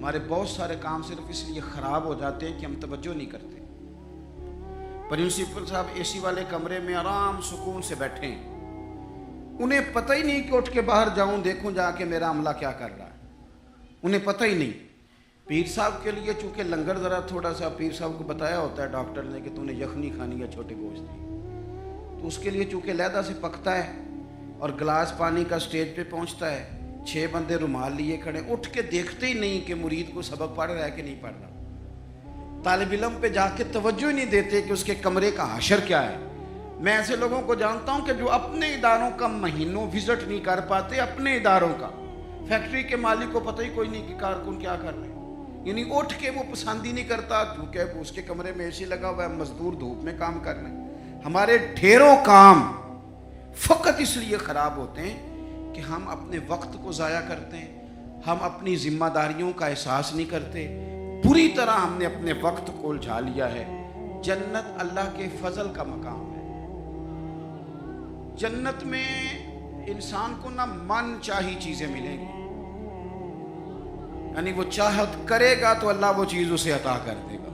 ہمارے بہت سارے کام صرف اس لیے خراب ہو جاتے ہیں کہ ہم توجہ نہیں کرتے۔ پرنسپل صاحب اے سی والے کمرے میں آرام سکون سے بیٹھے ہیں، انہیں پتہ ہی نہیں کہ اٹھ کے باہر جاؤں دیکھوں جا کے میرا عملہ کیا کر رہا ہے، انہیں پتہ ہی نہیں۔ پیر صاحب کے لیے چونکہ لنگر ذرا تھوڑا سا پیر صاحب کو بتایا ہوتا ہے ڈاکٹر نے کہ تو نے یخنی کھانی ہے چھوٹے گوشت کی، تو اس کے لیے چونکہ علیحدہ سے پکتا ہے اور گلاس پانی کا سٹیج پہ پہنچتا ہے، 6 بندے رومال لیے کھڑے، اٹھ کے دیکھتے ہی نہیں کہ مرید کو سبق پڑھ رہا ہے کہ نہیں پڑھ رہا، طالب علم پہ جا کے توجہ ہی نہیں دیتے کہ اس کے کمرے کا حشر کیا ہے۔ میں ایسے لوگوں کو جانتا ہوں کہ جو اپنے اداروں کا مہینوں وزٹ نہیں کر پاتے، اپنے اداروں کا، فیکٹری کے مالک کو پتہ ہی کوئی نہیں کہ کارکن کیا کر رہے ہیں، یعنی اٹھ کے وہ پسند ہی نہیں کرتا کیونکہ اس کے کمرے میں اے سی لگا ہوا ہے، مزدور دھوپ میں کام کر رہے ہیں۔ ہمارے ڈھیروں کام فقط اس لیے خراب ہوتے ہیں کہ ہم اپنے وقت کو ضائع کرتے ہیں، ہم اپنی ذمہ داریوں کا احساس نہیں کرتے، پوری طرح ہم نے اپنے وقت کو الجھا لیا ہے۔ جنت اللہ کے فضل کا مقام ہے۔ جنت میں انسان کو نہ من چاہی چیزیں ملیں گی، یعنی وہ چاہت کرے گا تو اللہ وہ چیز اسے عطا کر دے گا۔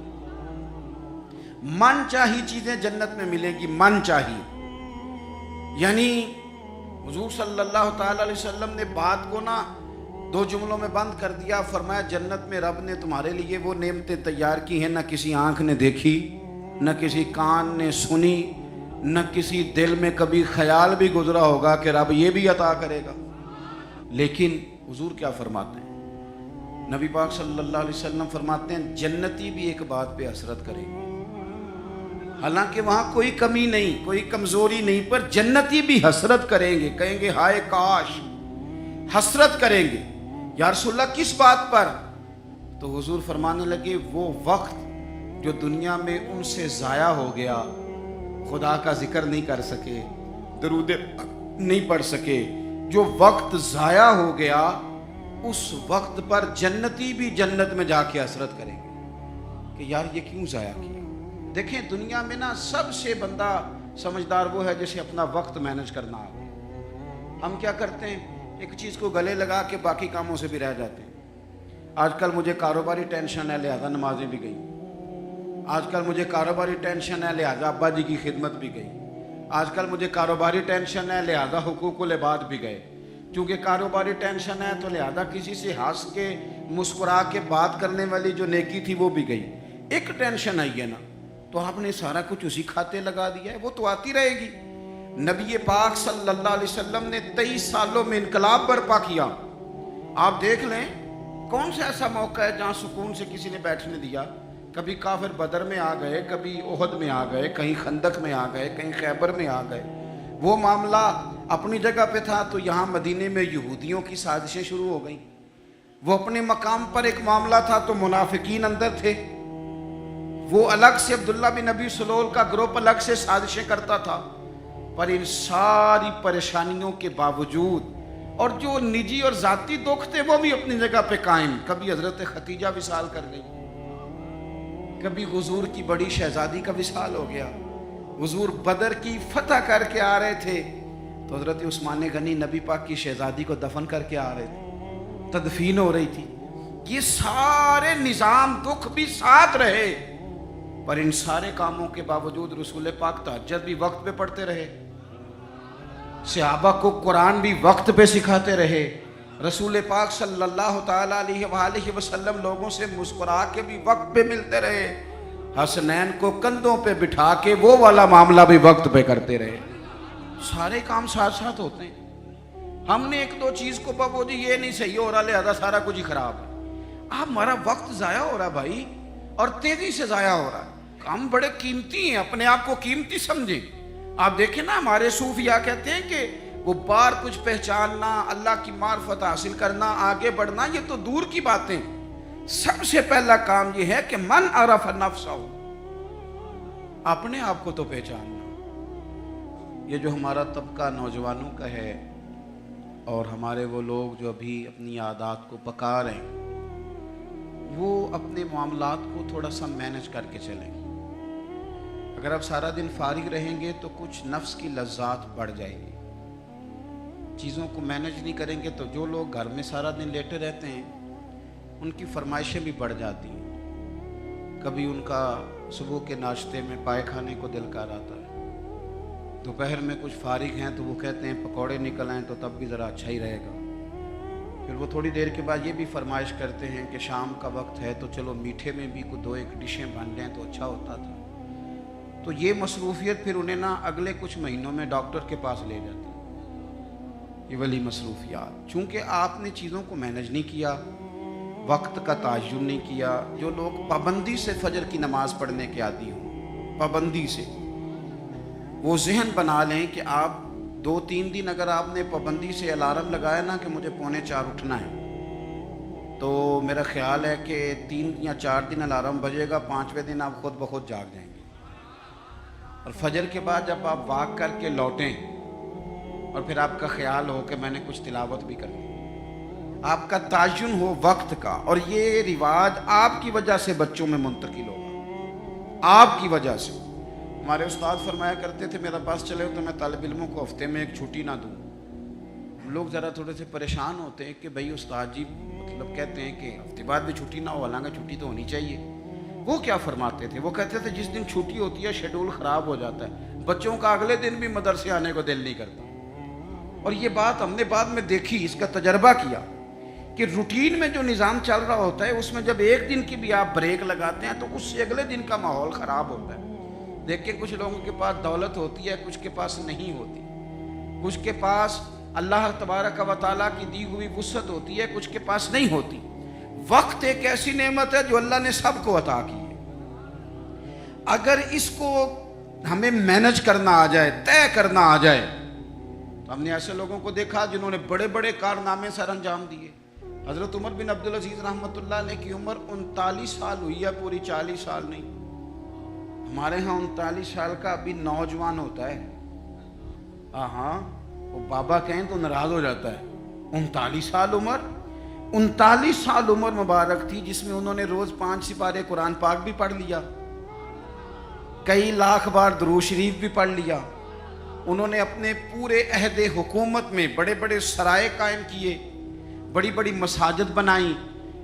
من چاہی چیزیں جنت میں ملے گی، من چاہی، یعنی حضور صلی اللہ تعالی علیہ وسلم نے بات کو نہ 2 جملوں میں بند کر دیا، فرمایا جنت میں رب نے تمہارے لیے وہ نعمتیں تیار کی ہیں نہ کسی آنکھ نے دیکھی، نہ کسی کان نے سنی، نہ کسی دل میں کبھی خیال بھی گزرا ہوگا کہ رب یہ بھی عطا کرے گا۔ لیکن حضور کیا فرماتے ہیں؟ نبی پاک صلی اللہ علیہ وسلم فرماتے ہیں جنتی بھی ایک بات پہ حسرت کرے گی، حالانکہ وہاں کوئی کمی نہیں، کوئی کمزوری نہیں، پر جنتی بھی حسرت کریں گے، کہیں گے ہائے کاش، حسرت کریں گے۔ یا رسول اللہ کس بات پر؟ تو حضور فرمانے لگے وہ وقت جو دنیا میں ان سے ضائع ہو گیا، خدا کا ذکر نہیں کر سکے، درود نہیں پڑھ سکے، جو وقت ضائع ہو گیا، اس وقت پر جنتی بھی جنت میں جا کے حسرت کریں گے کہ یار یہ کیوں ضائع کیا۔ دیکھیں دنیا میں نا سب سے بندہ سمجھدار وہ ہے جسے اپنا وقت مینج کرنا آ گیا۔ ہم کیا کرتے ہیں، ایک چیز کو گلے لگا کے باقی کاموں سے بھی رہ جاتے ہیں۔ آج کل مجھے کاروباری ٹینشن ہے لہذا نمازیں بھی گئی، آج کل مجھے کاروباری ٹینشن ہے لہذا ابا جی کی خدمت بھی گئی، آج کل مجھے کاروباری ٹینشن ہے لہذا حقوق العباد بھی گئے، چونکہ کاروباری ٹینشن ہے تو لہذا کسی سے ہنس کے مسکرا کے بات کرنے والی جو نیکی تھی وہ بھی گئی۔ ایک ٹینشن آئی ہے نا تو آپ نے سارا کچھ اسی کھاتے لگا دیا ہے، وہ تو آتی رہے گی۔ نبی پاک صلی اللہ علیہ وسلم نے 23 سالوں میں انقلاب برپا کیا۔ آپ دیکھ لیں کون سا ایسا موقع ہے جہاں سکون سے کسی نے بیٹھنے دیا؟ کبھی کافر بدر میں آ گئے، کبھی احد میں آ گئے، کہیں خندق میں آ گئے، کہیں خیبر میں آ گئے، وہ معاملہ اپنی جگہ پہ تھا تو یہاں مدینے میں یہودیوں کی سازشیں شروع ہو گئیں۔ وہ اپنے مقام پر ایک معاملہ تھا تو منافقین اندر تھے، وہ الگ سے عبداللہ بن ابی سلول کا گروپ الگ سے سازشیں کرتا تھا۔ پر ان ساری پریشانیوں کے باوجود اور جو نجی اور ذاتی دکھ تھے وہ بھی اپنی جگہ پہ قائم۔ کبھی حضرت ختیجہ وصال کر گئی، کبھی حضور کی بڑی شہزادی کا وصال ہو گیا، حضور بدر کی فتح کر کے آ رہے تھے تو حضرت عثمان غنی نبی پاک کی شہزادی کو دفن کر کے آ رہے تھے، تدفین ہو رہی تھی۔ یہ سارے نظام دکھ بھی ساتھ رہے، پر ان سارے کاموں کے باوجود رسول پاک تہجد بھی وقت پہ پڑھتے رہے، صحابہ کو قرآن بھی وقت پہ سکھاتے رہے، رسول پاک صلی اللہ تعالی علیہ وآلہ وسلم لوگوں سے مسکرا کے بھی وقت پہ ملتے رہے، حسنین کو کندھوں پہ بٹھا کے وہ والا معاملہ بھی وقت پہ کرتے رہے۔ سارے کام ساتھ ساتھ ہوتے ہیں۔ ہم نے 1-2 چیز کو بابو جی یہ نہیں صحیح ہو رہا لہذا سارا کچھ ہی خراب ہے۔ آپ ہمارا وقت ضائع ہو رہا بھائی، اور تیزی سے ضائع ہو رہا ہے۔ ہم بڑے قیمتی ہیں، اپنے آپ کو قیمتی سمجھیں۔ آپ دیکھیں نا ہمارے صوفیاء کہتے ہیں کہ وہ بار کچھ پہچاننا، اللہ کی معرفت حاصل کرنا، آگے بڑھنا یہ تو دور کی باتیں، سب سے پہلا کام یہ ہے کہ من عرف نفسہ، اپنے آپ کو تو پہچاننا۔ یہ جو ہمارا طبقہ نوجوانوں کا ہے اور ہمارے وہ لوگ جو ابھی اپنی عادات کو پکا رہے ہیں، وہ اپنے معاملات کو تھوڑا سا مینج کر کے چلیں۔ اگر آپ سارا دن فارغ رہیں گے تو کچھ نفس کی لذات بڑھ جائے گی، چیزوں کو مینج نہیں کریں گے تو جو لوگ گھر میں سارا دن لیٹے رہتے ہیں ان کی فرمائشیں بھی بڑھ جاتی ہیں. کبھی ان کا صبح کے ناشتے میں پائے کھانے کو دل کر آتا ہے, دوپہر میں کچھ فارغ ہیں تو وہ کہتے ہیں پکوڑے نکل آئیں تو تب بھی ذرا اچھا ہی رہے گا. پھر وہ تھوڑی دیر کے بعد یہ بھی فرمائش کرتے ہیں کہ شام کا وقت ہے تو چلو میٹھے میں بھی کوئی 2-1 ڈشیں بن جائیں تو اچھا ہوتا تھا. تو یہ مصروفیت پھر انہیں نا اگلے کچھ مہینوں میں ڈاکٹر کے پاس لے جاتی ہے, یہ والی مصروفیات. چونکہ آپ نے چیزوں کو مینج نہیں کیا, وقت کا تعین نہیں کیا. جو لوگ پابندی سے فجر کی نماز پڑھنے کے عادی ہوں, پابندی سے, وہ ذہن بنا لیں کہ آپ 2-3 دن اگر آپ نے پابندی سے الارم لگایا نا کہ مجھے 3:45 اٹھنا ہے, تو میرا خیال ہے کہ 3 یا 4 دن الارم بجے گا, 5ویں دن آپ خود بخود جاگ جائیں گے. اور فجر کے بعد جب آپ واک کر کے لوٹیں اور پھر آپ کا خیال ہو کہ میں نے کچھ تلاوت بھی کر لی, آپ کا تعین ہو وقت کا, اور یہ رواج آپ کی وجہ سے بچوں میں منتقل ہوگا, آپ کی وجہ سے. ہمارے استاد فرمایا کرتے تھے میرا پاس چلے تو میں طالب علموں کو ہفتے میں 1 چھٹی نہ دوں. ہم لوگ ذرا تھوڑے سے پریشان ہوتے ہیں کہ بھئی استاد جی مطلب کہتے ہیں کہ ہفتے بعد بھی چھٹی نہ ہو, حالانکہ چھٹی تو ہونی چاہیے. وہ کیا فرماتے تھے, وہ کہتے تھے جس دن چھٹی ہوتی ہے شیڈول خراب ہو جاتا ہے, بچوں کا اگلے دن بھی مدرسے آنے کو دل نہیں کرتا. اور یہ بات ہم نے بعد میں دیکھی, اس کا تجربہ کیا کہ روٹین میں جو نظام چل رہا ہوتا ہے اس میں جب 1 دن کی بھی آپ بریک لگاتے ہیں تو اس سے اگلے دن کا ماحول خراب ہوتا ہے. دیکھیں کچھ لوگوں کے پاس دولت ہوتی ہے, کچھ کے پاس نہیں ہوتی, کچھ کے پاس اللہ تبارک و تعالیٰ کی دی ہوئی وسعت ہوتی ہے, کچھ کے پاس نہیں ہوتی. وقت ایک ایسی نعمت ہے جو اللہ نے سب کو عطا کی ہے. اگر اس کو ہمیں مینج کرنا آ جائے, طے کرنا آ جائے, تو ہم نے ایسے لوگوں کو دیکھا جنہوں نے بڑے بڑے کارنامے سر انجام دیے. حضرت عمر بن عبدالعزیز رحمۃ اللہ علیہ کی عمر 39 سال ہوئی ہے, پوری 40 سال نہیں. ہمارے ہاں 39 سال کا ابھی نوجوان ہوتا ہے, ہاں وہ بابا کہیں تو ناراض ہو جاتا ہے. 39 سال عمر, 39 سال عمر مبارک تھی جس میں انہوں نے روز 5 سپارے قرآن پاک بھی پڑھ لیا, کئی لاکھ بار درود شریف بھی پڑھ لیا. انہوں نے اپنے پورے عہد حکومت میں بڑے بڑے سرائے قائم کیے, بڑی بڑی مساجد بنائیں.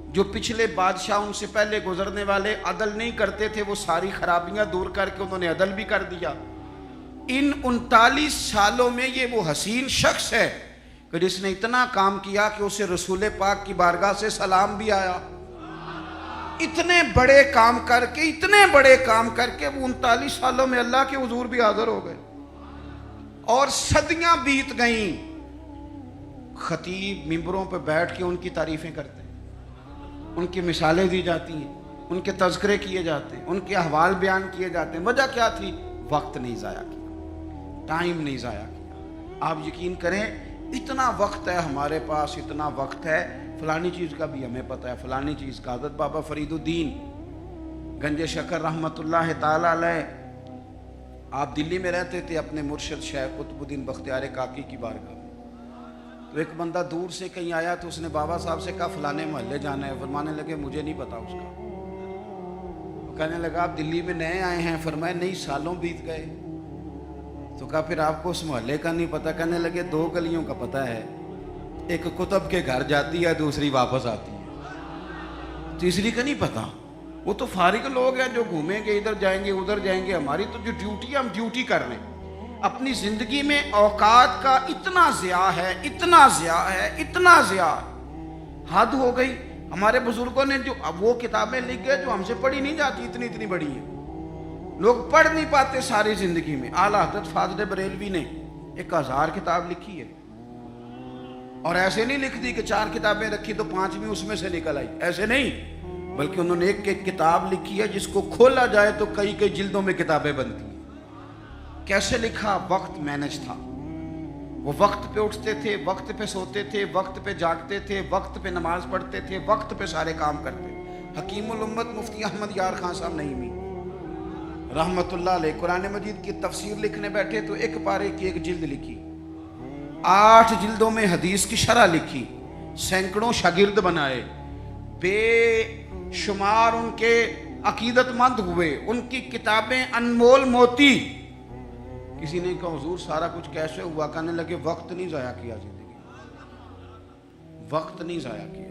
جو پچھلے بادشاہ ان سے پہلے گزرنے والے عدل نہیں کرتے تھے, وہ ساری خرابیاں دور کر کے انہوں نے عدل بھی کر دیا. ان 39 سالوں میں یہ وہ حسین شخص ہے کہ جس نے اتنا کام کیا کہ اسے رسول پاک کی بارگاہ سے سلام بھی آیا. اتنے بڑے کام کر کے, اتنے بڑے کام کر کے وہ 39 سالوں میں اللہ کے حضور بھی حاضر ہو گئے. اور صدیاں بیت گئیں, خطیب ممبروں پہ بیٹھ کے ان کی تعریفیں کرتے ہیں, ان کی مثالیں دی جاتی ہیں, ان کے تذکرے کیے جاتے ہیں, ان کے احوال بیان کیے جاتے ہیں. وجہ کیا تھی؟ وقت نہیں ضائع کیا, ٹائم نہیں ضائع کیا. آپ یقین کریں اتنا وقت ہے ہمارے پاس, اتنا وقت ہے, فلانی چیز کا بھی ہمیں پتہ ہے, فلانی چیز کا. حضرت بابا فرید الدین گنج شکر رحمۃ اللہ تعالی علیہ, آپ دلی میں رہتے تھے اپنے مرشد شیخ قطب الدین بختیار کاکی کی بارگاہ میں. تو ایک بندہ دور سے کہیں آیا تو اس نے بابا صاحب سے کہا فلانے محلے جانا ہے. فرمانے لگے مجھے نہیں پتا اس کا. وہ کہنے لگا آپ دلی میں نئے آئے ہیں. فرمایا نہیں, سالوں بیت گئے. تو کہا پھر آپ کو اس محلے کا نہیں پتا؟ کہنے لگے 2 گلیوں کا پتا ہے, ایک قطب کے گھر جاتی ہے, دوسری واپس آتی ہے, تیسری کا نہیں پتا. وہ تو فارغ لوگ ہیں جو گھومیں گے, ادھر جائیں گے ادھر جائیں گے. ہماری تو جو ڈیوٹی ہے ہم ڈیوٹی کر رہے ہیں. اپنی زندگی میں اوقات کا اتنا ضیاع ہے, اتنا ضیاع ہے, اتنا ضیاع, حد ہو گئی. ہمارے بزرگوں نے جو وہ کتابیں لکھ گئے جو ہم سے پڑھی نہیں جاتی, اتنی اتنی بڑی ہیں, لوگ پڑھ نہیں پاتے ساری زندگی میں. اعلیٰ حضرت فاضل بریلوی نے 1000 کتاب لکھی ہے, اور ایسے نہیں لکھ دی کہ 4 کتابیں رکھی تو 5ویں اس میں سے نکل آئی, ایسے نہیں, بلکہ انہوں نے ایک کتاب لکھی ہے جس کو کھولا جائے تو کئی جلدوں میں کتابیں بنتی ہیں. کیسے لکھا؟ وقت مینج تھا. وہ وقت پہ اٹھتے تھے, وقت پہ سوتے تھے, وقت پہ جاگتے تھے, وقت پہ نماز پڑھتے تھے, وقت پہ سارے کام کرتے. حکیم الامت مفتی احمد یار خان صاحب نعیمی رحمت اللہ علیہ قرآن مجید کی تفسیر لکھنے بیٹھے تو 1 پارے کی 1 جلد لکھی, 8 جلدوں میں حدیث کی شرح لکھی, سینکڑوں شاگرد بنائے, بے شمار ان کے عقیدت مند ہوئے, ان کی کتابیں انمول موتی. کسی نے کہا حضور سارا کچھ کیسے ہوا؟ کہنے لگے وقت نہیں ضائع کیا زندگی, وقت نہیں ضائع کیا.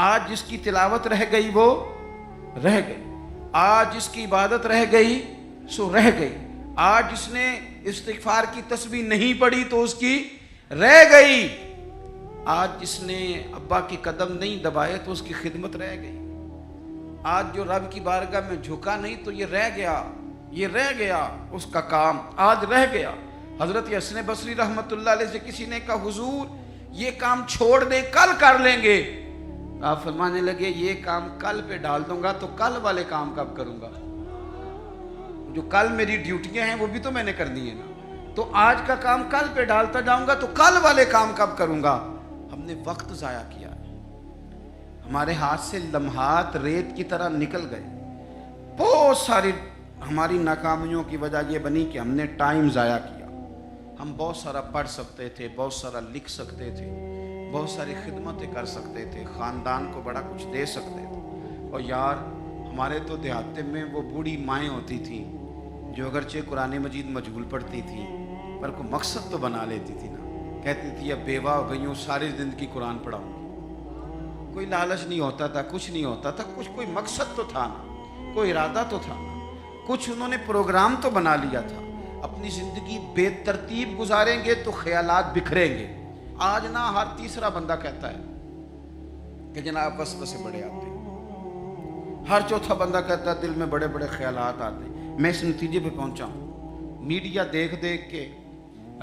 آج جس کی تلاوت رہ گئی وہ رہ گئی، آج جس کی عبادت رہ گئی سو رہ گئی، آج جس نے استغفار کی تسبیح نہیں پڑھی تو اس کی رہ گئی، آج جس نے ابا کی قدم نہیں دبائے تو اس کی خدمت رہ گئی، آج جو رب کی بارگاہ میں جھکا نہیں تو یہ رہ گیا، یہ رہ گیا، اس کا کام آج رہ گیا۔ حضرت حسن بصری رحمت اللہ علیہ سے کسی نے کہا حضور یہ کام چھوڑ دیں کل کر لیں گے، آپ فرمانے لگے یہ کام کل پہ ڈال دوں گا تو کل والے کام کب کروں گا؟ جو کل میری ڈیوٹیاں ہیں وہ بھی تو میں نے کرنی ہے نا، تو آج کا کام کل پہ ڈالتا جاؤں گا تو کل والے کام کب کروں گا؟ ہم نے وقت ضائع کیا، ہمارے ہاتھ سے لمحات ریت کی طرح نکل گئے، بہت ساری ہماری ناکامیوں کی وجہ یہ بنی کہ ہم نے ٹائم ضائع کیا۔ ہم بہت سارا پڑھ سکتے تھے، بہت سارا لکھ سکتے تھے، بہت ساری خدمتیں کر سکتے تھے، خاندان کو بڑا کچھ دے سکتے تھے، اور یار ہمارے تو دیہاتے میں وہ بوڑھی مائیں ہوتی تھیں جو اگرچہ قرآن مجید مجہول پڑھتی تھیں پر کوئی مقصد تو بنا لیتی تھی نا، کہتی تھی اب بیوہ ہو گئی ہوں ساری زندگی قرآن پڑھاؤں گی، کوئی لالچ نہیں ہوتا تھا، کچھ نہیں ہوتا تھا، کچھ کوئی مقصد تو تھا نا، کوئی ارادہ تو تھا نا، کچھ انہوں نے پروگرام تو بنا لیا تھا۔ اپنی زندگی بے ترتیب گزاریں گے تو خیالات بکھریں گے۔ آج نہ ہر تیسرا بندہ کہتا ہے کہ جناب وسوسے بڑے آتے ہیں، ہر چوتھا بندہ کہتا ہے دل میں بڑے بڑے خیالات آتے ہیں۔ میں اس نتیجے پہ پہنچا ہوں، میڈیا دیکھ دیکھ کے،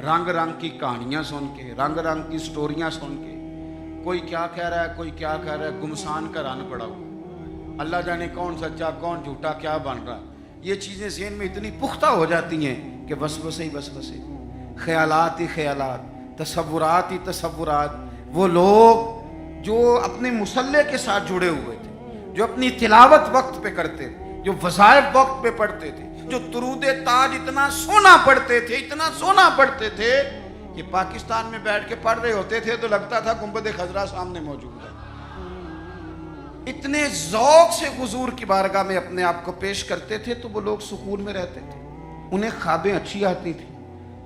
رنگ رنگ کی کہانیاں سن کے، رنگ رنگ کی سٹوریاں سن کے، کوئی کیا کہہ رہا ہے، کوئی کیا کہہ رہا ہے، گمسان کا رن پڑا ہوا، اللہ جانے کون سچا کون جھوٹا کیا بن رہا۔ یہ چیزیں ذہن میں اتنی پختہ ہو جاتی ہیں کہ وسوسے ہی وسوسے، خیالات ہی خیالات، تصورات ہی تصورات۔ وہ لوگ جو اپنے مصلح کے ساتھ جڑے ہوئے تھے، جو اپنی تلاوت وقت پہ کرتے تھے، جو وظائف وقت پہ پڑھتے تھے، جو درود تاج اتنا سونا پڑھتے تھے، اتنا سونا پڑھتے تھے کہ پاکستان میں بیٹھ کے پڑھ رہے ہوتے تھے تو لگتا تھا گنبد خضرا سامنے موجود ہے۔ اتنے ذوق سے حضور کی بارگاہ میں اپنے آپ کو پیش کرتے تھے تو وہ لوگ سکون میں رہتے تھے، انہیں خوابیں اچھی آتی تھی،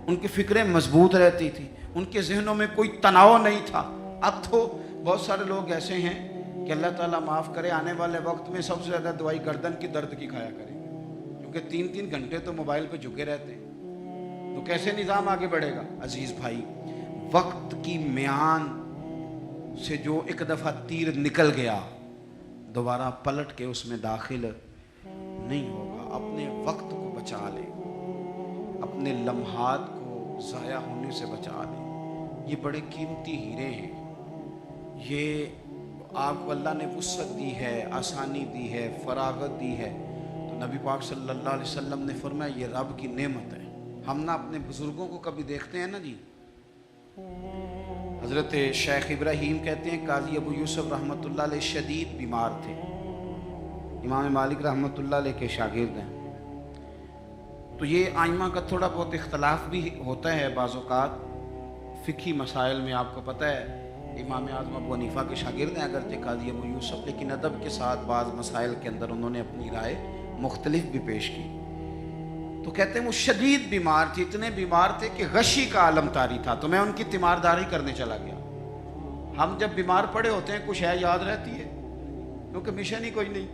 ان کی فکریں مضبوط رہتی تھی، ان کے ذہنوں میں کوئی تناؤ نہیں تھا۔ اب تو بہت سارے لوگ ایسے ہیں کہ اللہ تعالیٰ معاف کرے، آنے والے وقت میں سب سے زیادہ دوائی گردن کی درد کی کھایا کرے، کیونکہ 3 گھنٹے تو موبائل پہ جھکے رہتے ہیں، تو کیسے نظام آگے بڑھے گا؟ عزیز بھائی، وقت کی میان سے جو ایک دفعہ تیر نکل گیا دوبارہ پلٹ کے اس میں داخل نہیں ہوگا۔ اپنے وقت کو بچا لے، اپنے لمحات کو ضائع ہونے سے بچا لے، یہ بڑے قیمتی ہیرے ہیں، یہ آپ کو اللہ نے وسعت دی ہے، آسانی دی ہے، فراغت دی ہے، تو نبی پاک صلی اللہ علیہ وسلم نے فرمایا یہ رب کی نعمت ہے۔ ہم نہ اپنے بزرگوں کو کبھی دیکھتے ہیں نا جی، حضرت شیخ ابراہیم کہتے ہیں قاضی ابو یوسف رحمۃ اللہ علیہ شدید بیمار تھے، امام مالک رحمۃ اللہ علیہ کے شاگرد ہیں، تو یہ آئمہ کا تھوڑا بہت اختلاف بھی ہوتا ہے بعض اوقات فقہی مسائل میں۔ آپ کو پتہ ہے امام اعظم ابو حنیفہ کے شاگرد ہیں اگرچہ قاضی ابو یوسف، لیکن ادب کے ساتھ بعض مسائل کے اندر انہوں نے اپنی رائے مختلف بھی پیش کی۔ تو کہتے ہیں وہ شدید بیمار تھے، اتنے بیمار تھے کہ غشی کا عالم طاری تھا، تو میں ان کی تیمارداری کرنے چلا گیا۔ ہم جب بیمار پڑے ہوتے ہیں کچھ ہے یاد رہتی ہے، کیونکہ مشن ہی کوئی نہیں،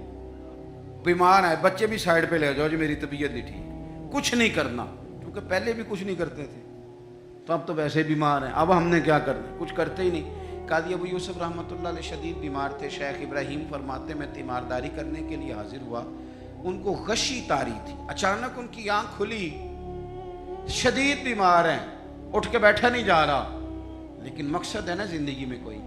بیمار ہے بچے بھی سائڈ پہ لے جاؤ جو میری طبیعت نہیں ٹھیک، کچھ نہیں کرنا، کیونکہ پہلے بھی کچھ نہیں کرتے تھے، تو اب تو ویسے بیمار ہیں، اب ہم نے کیا کرنا، کچھ کرتے ہی نہیں۔ قاضی ابو یوسف رحمۃ اللہ علیہ شدید بیمار تھے، شیخ ابراہیم فرماتے میں تیمارداری کرنے کے لیے حاضر ہوا، ان کو غشی طاری تھی، اچانک ان کی آنکھ کھلی، شدید بیمار ہیں، اٹھ کے بیٹھا نہیں جا رہا، لیکن مقصد ہے نا زندگی میں کوئی،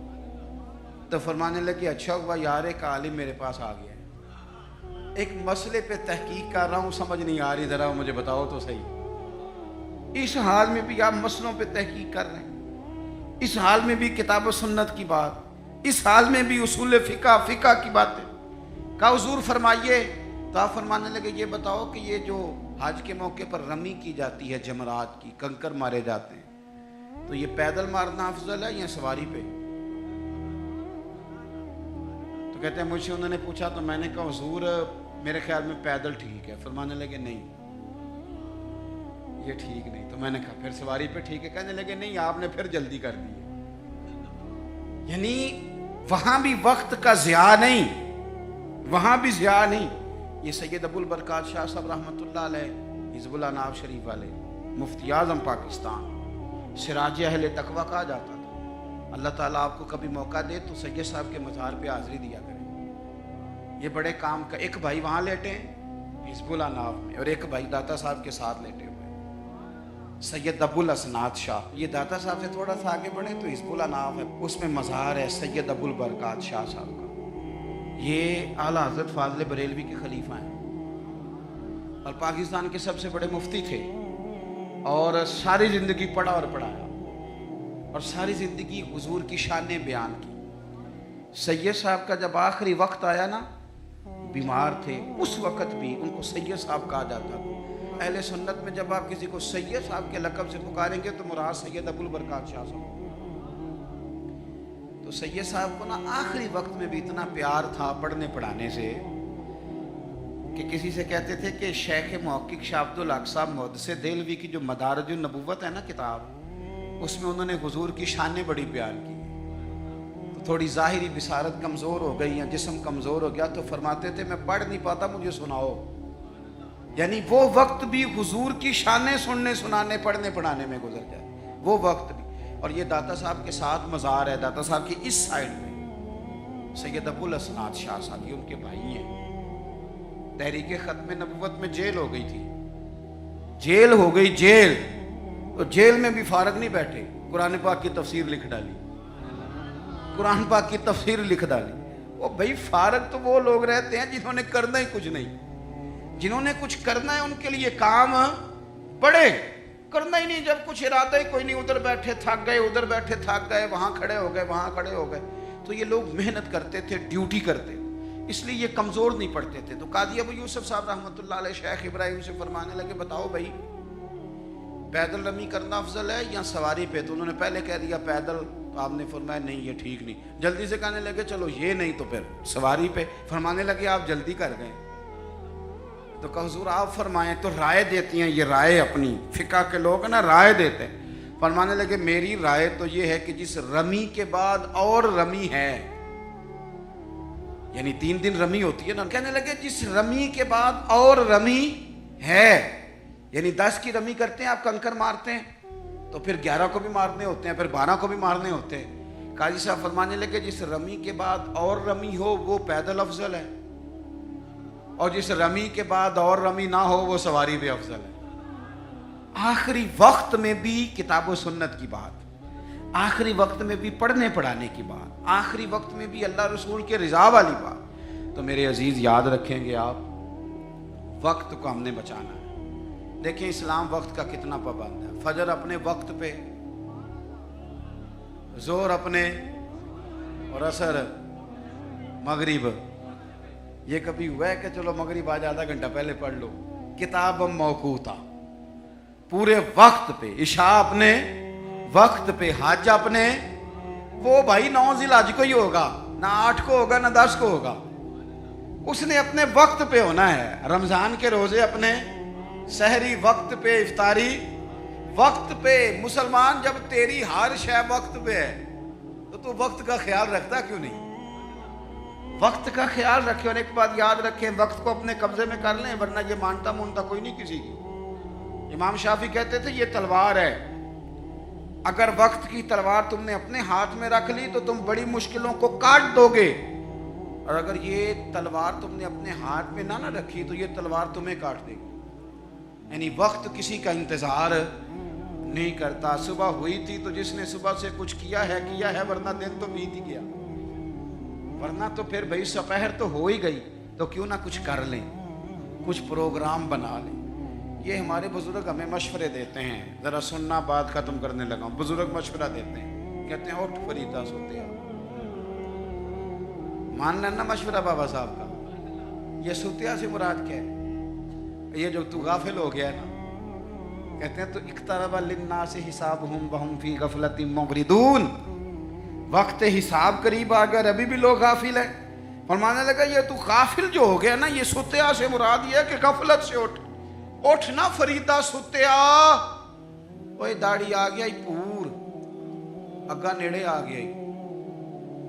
تو فرمانے لگے اچھا ہوا یار ایک عالم میرے پاس آ گیا ہے، ایک مسئلے پہ تحقیق کر رہا ہوں، سمجھ نہیں آ رہی، ذرا مجھے بتاؤ تو صحیح۔ اس حال میں بھی آپ مسئلوں پہ تحقیق کر رہے ہیں، اس حال میں بھی کتاب و سنت کی بات، اس حال میں بھی اصول فقہ کی باتیں، کہا حضور فرمائیے، تو آپ فرمانے لگے یہ بتاؤ کہ یہ جو حج کے موقع پر رمی کی جاتی ہے، جمرات کی کنکر مارے جاتے ہیں، تو یہ پیدل مارنا افضل ہے یا سواری پہ؟ تو کہتے ہیں مجھ سے انہوں نے پوچھا تو میں نے کہا حضور میرے خیال میں پیدل ٹھیک ہے، فرمانے لگے نہیں یہ ٹھیک نہیں، تو میں نے کہا پھر سواری پہ ٹھیک ہے، کہنے لگے نہیں آپ نے پھر جلدی کر دی، یعنی وہاں بھی وقت کا ضیاع نہیں، وہاں بھی ضیاع نہیں۔ یہ سید ابو البرکات شاہ صاحب رحمۃ اللہ علیہ، حزب الاناف شریف والے، مفتی اعظم پاکستان، سراج اہل تقویٰ کہا جاتا تھا۔ اللہ تعالیٰ آپ کو کبھی موقع دے تو سید صاحب کے مزار پہ حاضری دیا کریں۔ یہ بڑے کام کا، ایک بھائی وہاں لیٹے ہیں حزب الاناف میں، اور ایک بھائی داتا صاحب کے ساتھ لیٹے ہوئے، سید ابو الاسناد شاہ۔ یہ داتا صاحب سے تھوڑا سا آگے بڑھے تو حزب الاناف ہے، اس میں مزار ہے سید ابو البرکات شاہ صاحب کا۔ یہ اعلیٰ حضرت فاضل بریلوی کے خلیفہ ہیں اور پاکستان کے سب سے بڑے مفتی تھے، اور ساری زندگی پڑھا اور پڑھایا، اور ساری زندگی حضور کی شانیں بیان کی۔ سید صاحب کا جب آخری وقت آیا نا، بیمار تھے، اس وقت بھی ان کو سید صاحب کہا جاتا تھا۔ اہل سنت میں جب آپ کسی کو سید صاحب کے لقب سے پکاریں گے تو مراد سید ابو البرکات شاہ صاحب۔ تو سید صاحب کو نا آخری وقت میں بھی اتنا پیار تھا پڑھنے پڑھانے سے کہ کسی سے کہتے تھے کہ شیخ محقق شاہ عبد الحق صاحب محدث دہلوی کی جو مدارج النبوت ہے نا کتاب، اس میں انہوں نے حضور کی شانیں بڑی بیان کی۔ تو تھوڑی ظاہری بصارت کمزور ہو گئی یا جسم کمزور ہو گیا تو فرماتے تھے میں پڑھ نہیں پاتا، مجھے سناؤ۔ یعنی وہ وقت بھی حضور کی شانیں سننے سنانے پڑھنے پڑھانے میں گزر جائے، وہ وقت بھی۔ اور یہ داتا صاحب کے ساتھ مزار ہے، داتا صاحب کی اس سائڈ میں سید ابو الاسناد شاہ صاحب، یہ ان کے بھائی ہیں۔ تحریک ختم نبوت میں جیل ہو گئی تھی، جیل ہو گئی جیل، تو جیل میں بھی فارغ نہیں بیٹھے، قرآن پاک کی تفسیر لکھ ڈالی، قرآن پاک کی تفسیر لکھ ڈالی۔ وہ بھائی فارغ تو وہ لوگ رہتے ہیں جنہوں نے کرنا ہی کچھ نہیں، جنہوں نے کچھ کرنا ہے ان کے لیے کام بڑے، کرنا ہی نہیں جب کچھ ارادہ ہی کوئی نہیں، ادھر بیٹھے تھک گئے، ادھر بیٹھے تھک گئے، وہاں کھڑے ہو گئے، وہاں کھڑے ہو گئے۔ تو یہ لوگ محنت کرتے تھے، ڈیوٹی کرتے، اس لیے یہ کمزور نہیں پڑتے تھے۔ تو قاضی ابو یوسف صاحب رحمۃ اللہ علیہ شیخ ابراہیم سے فرمانے لگے بتاؤ بھائی پیدل رمی کرنا افضل ہے یا سواری پہ؟ تو انہوں نے پہلے کہہ دیا پیدل، تو آپ نے فرمایا نہیں یہ ٹھیک نہیں۔ جلدی سے کہنے لگے چلو یہ نہیں تو پھر سواری پہ۔ فرمانے لگے آپ جلدی کر گئے، تو کہ حضور آپ فرمائیں، تو رائے دیتی ہیں، یہ رائے اپنی فقہ کے لوگ نا رائے دیتے ہیں۔ فرمانے لگے میری رائے تو یہ ہے کہ جس رمی کے بعد اور رمی ہے، یعنی 3 دن رمی ہوتی ہے نا، کہنے لگے جس رمی کے بعد اور رمی ہے، یعنی 10 کی رمی کرتے ہیں آپ کنکر مارتے ہیں تو پھر 11 کو بھی مارنے ہوتے ہیں، پھر 12 کو بھی مارنے ہوتے ہیں۔ قاضی صاحب فرمانے لگے جس رمی کے بعد اور رمی ہو وہ پیدل افضل ہے، اور جس رمی کے بعد اور رمی نہ ہو وہ سواری بھی افضل ہے۔ آخری وقت میں بھی کتاب و سنت کی بات، آخری وقت میں بھی پڑھنے پڑھانے کی بات، آخری وقت میں بھی اللہ رسول کے رضا والی بات۔ تو میرے عزیز یاد رکھیں گے آپ، وقت کو ہم نے بچانا ہے۔ دیکھیں اسلام وقت کا کتنا پابند ہے، فجر اپنے وقت پہ، ظہر اپنے، اور عصر مغرب۔ یہ کبھی ہوا ہے کہ چلو مغرب آج آدھا گھنٹہ پہلے پڑھ لو؟ کتاب موقوتا، پورے وقت پہ، عشاء اپنے وقت پہ، حج اپنے، وہ بھائی 9 ذی الحج کو ہی ہوگا، نہ 8 کو ہوگا نہ 10 کو ہوگا، اس نے اپنے وقت پہ ہونا ہے۔ رمضان کے روزے اپنے سحری وقت پہ، افطاری وقت پہ۔ مسلمان جب تیری ہر شے وقت پہ ہے تو وقت کا خیال رکھتا کیوں نہیں؟ وقت کا خیال رکھیں، اور ایک بات یاد رکھیں، وقت کو اپنے قبضے میں کر لیں، ورنہ یہ مانتا کوئی نہیں کسی کی۔ امام شافعی کہتے تھے یہ تلوار ہے، اگر وقت کی تلوار تم نے اپنے ہاتھ میں رکھ لی تو تم بڑی مشکلوں کو کاٹ دو گے، اور اگر یہ تلوار تم نے اپنے ہاتھ میں نہ رکھی تو یہ تلوار تمہیں کاٹ دے گی۔ یعنی وقت کسی کا انتظار نہیں کرتا۔ صبح ہوئی تھی تو جس نے صبح سے کچھ کیا ہے، ورنہ دن تو بیت ہی گیا، ورنہ تو پھر بھائی سپہر تو ہو ہی گئی، تو کیوں نہ کچھ کر لیں، کچھ پروگرام بنا لیں۔ یہ ہمارے بزرگ ہمیں مشورے دیتے ہیں، ذرا سننا بات ختم کرنے لگا ہوں۔ بزرگ مشورہ دیتے ہیں، کہتے ہیں اٹھ فریدہ سوتے ہیں، مان لینا مشورہ بابا صاحب کا۔ یہ سوتیا سے مراد کیا ہے؟ یہ جو تو غافل ہو گیا ہے نا، کہتے ہیں تو اقترب للناس حسابہم وہم فی غفلۃ معرضون، وقت حساب قریب آ گیا، ابھی بھی لوگ غافل ہیں۔ فرمانے لگا یہ تو غافل جو ہو گیا نا، یہ سوتیا سے مراد یہ ہے کہ غفلت سے اٹھ نا فریدہ سوتیا۔ اوے داڑھی آ گیا پور، اگا نیڑے آ گیا،